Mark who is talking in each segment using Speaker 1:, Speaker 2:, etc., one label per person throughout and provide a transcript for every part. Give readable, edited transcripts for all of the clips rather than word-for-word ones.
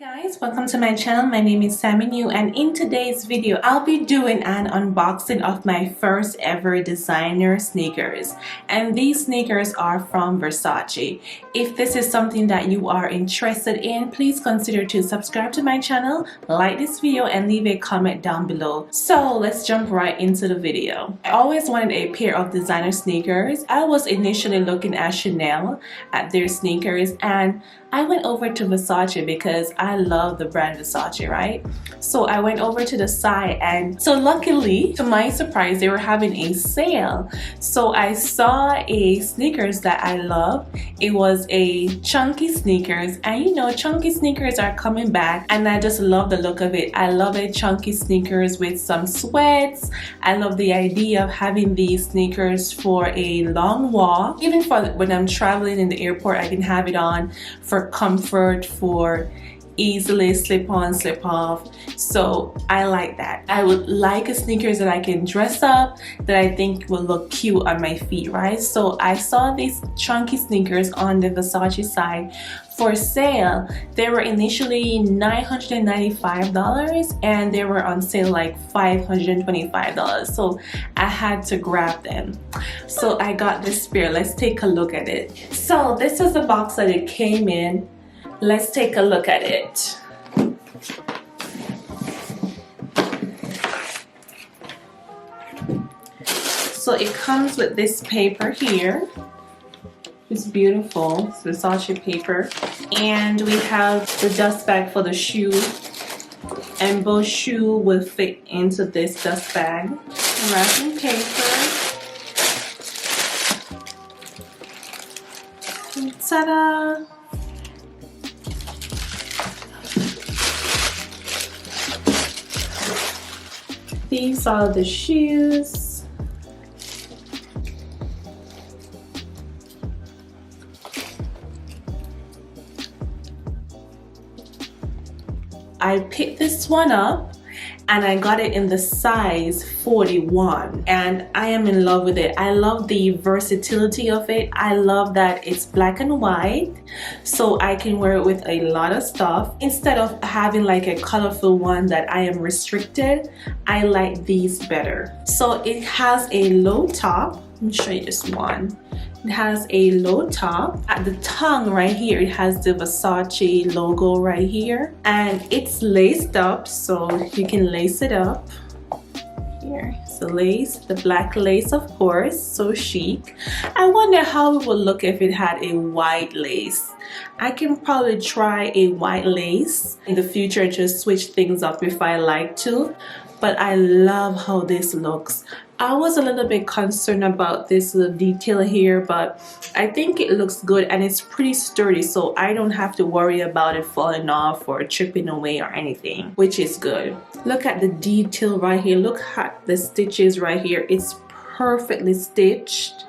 Speaker 1: Guys, welcome to my channel. My name is Sammy New, and in today's video I'll be doing an unboxing of my first ever designer sneakers, and these sneakers are from Versace. If this is something that you are interested in, please consider to subscribe to my channel, like this video, and leave a comment down below. So let's jump right into the video. I always wanted a pair of designer sneakers. I was initially looking at Chanel, at their sneakers, and I went over to Versace because I love the brand Versace, right? So I went over to the site, and so luckily, to my surprise, they were having a sale. So I saw a sneakers that I love. It was a chunky sneakers, and you know, chunky sneakers are coming back, and I just love the look of it. I love a chunky sneakers with some sweats. I love the idea of having these sneakers for a long walk. Even for when I'm traveling in the airport, I can have it on for comfort, for easily slip on, slip off. So I like that. I would like a sneakers that I can dress up, that I think will look cute on my feet, right? So I saw these chunky sneakers on the Versace side for sale. They were initially $995 and they were on sale like $525. So I had to grab them. So I got this pair. Let's take a look at it. So this is the box that it came in. Let's take a look at it. So it comes with this paper here. It's beautiful. It's Versace paper. And we have the dust bag for the shoe. And both shoe will fit into this dust bag. Wrapping paper. Ta-da! These are the shoes. I picked this one up and I got it in the size 41, and I am in love with it. I love the versatility of it. I love that it's black and white, so I can wear it with a lot of stuff. Instead of having like a colorful one that I am restricted, I like these better. So it has a low top. Let me show you this one. It has a low top. At the tongue right here, it has the Versace logo right here, and it's laced up, so you can lace it up. Here, it's the lace, the black lace, of course, so chic. I wonder how it would look if it had a white lace. I can probably try a white lace in the future to switch things up if I like to, but I love how this looks. I was a little bit concerned about this little detail here, but I think it looks good and it's pretty sturdy, so I don't have to worry about it falling off or chipping away or anything, which is good. Look at the detail right here. Look at the stitches right here. It's perfectly stitched.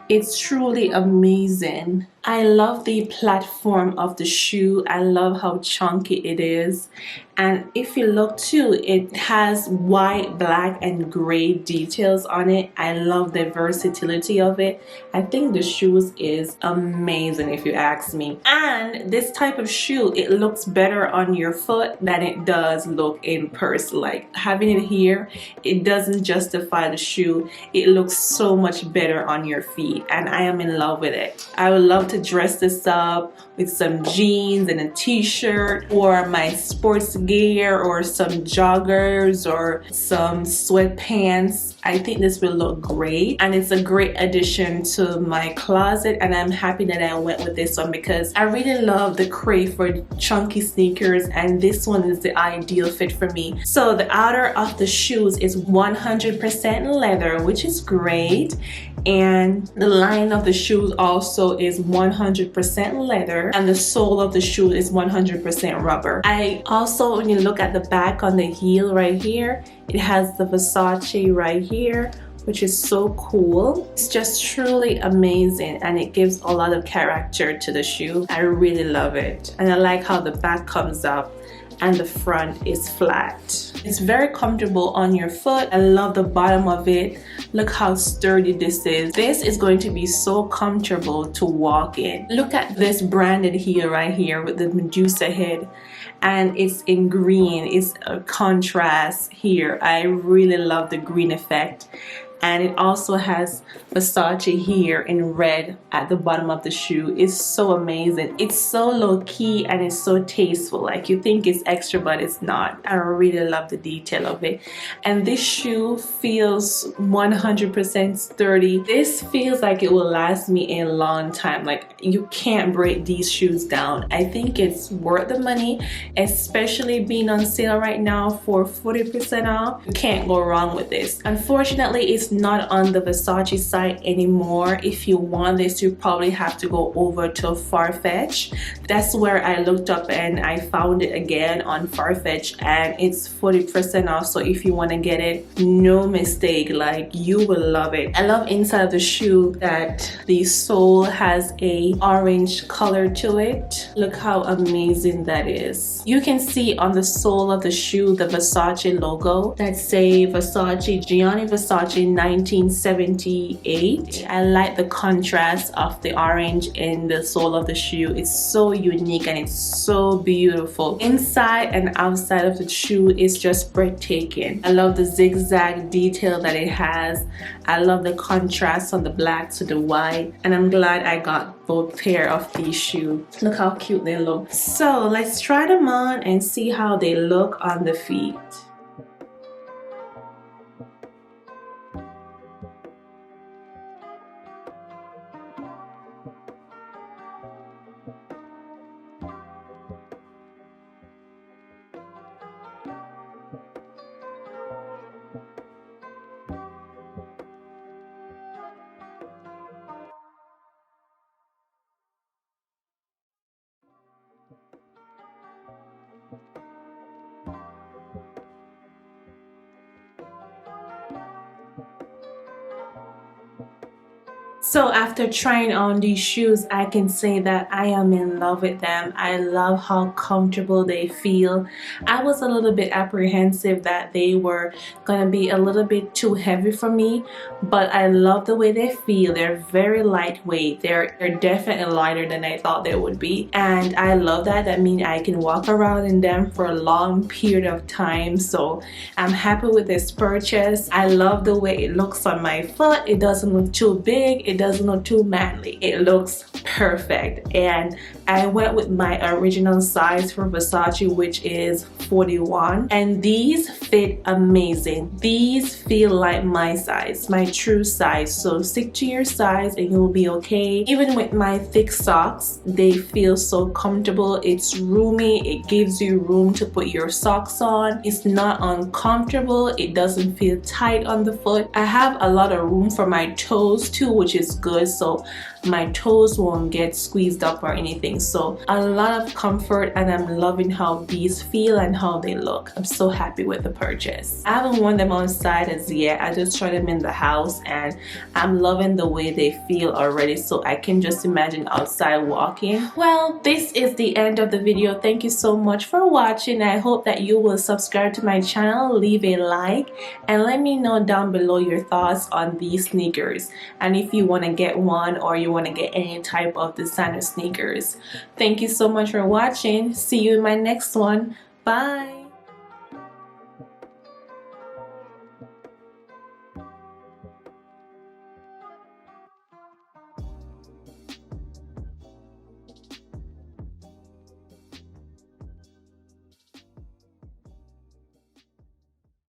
Speaker 1: It's truly amazing. I love the platform of the shoe. I love how chunky it is. And if you look too, it has white, black, and gray details on it. I love the versatility of it. I think the shoes is amazing if you ask me. And this type of shoe, it looks better on your foot than it does look in person. Like having it here, it doesn't justify the shoe. It looks so much better on your feet, and I am in love with it. I would love to dress this up with some jeans and a t-shirt, or my sports gear, or some joggers, or some sweatpants. I think this will look great, and it's a great addition to my closet, and I'm happy that I went with this one because I really love the crave for chunky sneakers, and this one is the ideal fit for me. So the outer of the shoes is 100% leather, which is great, and the line of the shoes also is 100% leather, and the sole of the shoe is 100% rubber. I also, when you look at the back on the heel right here, it has the Versace right here, which is so cool. It's just truly amazing, and it gives a lot of character to the shoe. I really love it, and I like how the back comes up and the front is flat. It's very comfortable on your foot. I love the bottom of it. Look how sturdy this is. This is going to be so comfortable to walk in. Look at this branded heel right here with the Medusa head. and it's in green. It's a contrast here. I really love the green effect. And it also has Versace here in red at the bottom of the shoe. It's so amazing. It's so low-key and it's so tasteful. Like, you think it's extra, but it's not. I really love the detail of it. And this shoe feels 100% sturdy. This feels like it will last me a long time. Like, you can't break these shoes down. I think it's worth the money, especially being on sale right now for 40% off. You can't go wrong with this. Unfortunately, it's not on the Versace site anymore. If you want this, you probably have to go over to Farfetch. That's where I looked up and I found it again on Farfetch, and it's 40% off. So if you want to get it, no mistake, like, you will love it. I love inside of the shoe that the sole has a orange color to it. Look how amazing that is. You can see on the sole of the shoe the Versace logo that say Versace, Gianni Versace 1978. I like the contrast of the orange in the sole of the shoe. It's so unique and it's so beautiful. Inside and outside of the shoe is just breathtaking. I love the zigzag detail that it has. I love the contrast on the black to the white, and I'm glad I got both pair of these shoes. Look how cute they look. So let's try them on and see how they look on the feet. So after trying on these shoes, I can say that I am in love with them. I love how comfortable they feel. I was a little bit apprehensive that they were gonna be a little bit too heavy for me, but I love the way they feel. They're very lightweight. They're definitely lighter than I thought they would be, and I love that. That means I can walk around in them for a long period of time. So I'm happy with this purchase. I love the way it looks on my foot. It doesn't look too big. It doesn't look too manly. It looks perfect, and I went with my original size for Versace, which is 41, and these fit amazing. These feel like my size, my true size. So stick to your size and you'll be okay. Even with my thick socks, they feel so comfortable. It's roomy. It gives you room to put your socks on. It's not uncomfortable. It doesn't feel tight on the foot. I have a lot of room for my toes too, which is good, so my toes won't get squeezed up or anything. So a lot of comfort, and I'm loving how these feel and how they look. I'm so happy with the purchase. I haven't worn them outside as yet. I just tried them in the house and I'm loving the way they feel already, so I can just imagine outside walking. Well, this is the end of the video. Thank you so much for watching. I hope that you will subscribe to my channel, leave a like, and let me know down below your thoughts on these sneakers, and if you want to get one or you want to get any type of designer sneakers. Thank you so much for watching. See you in my next one. Bye.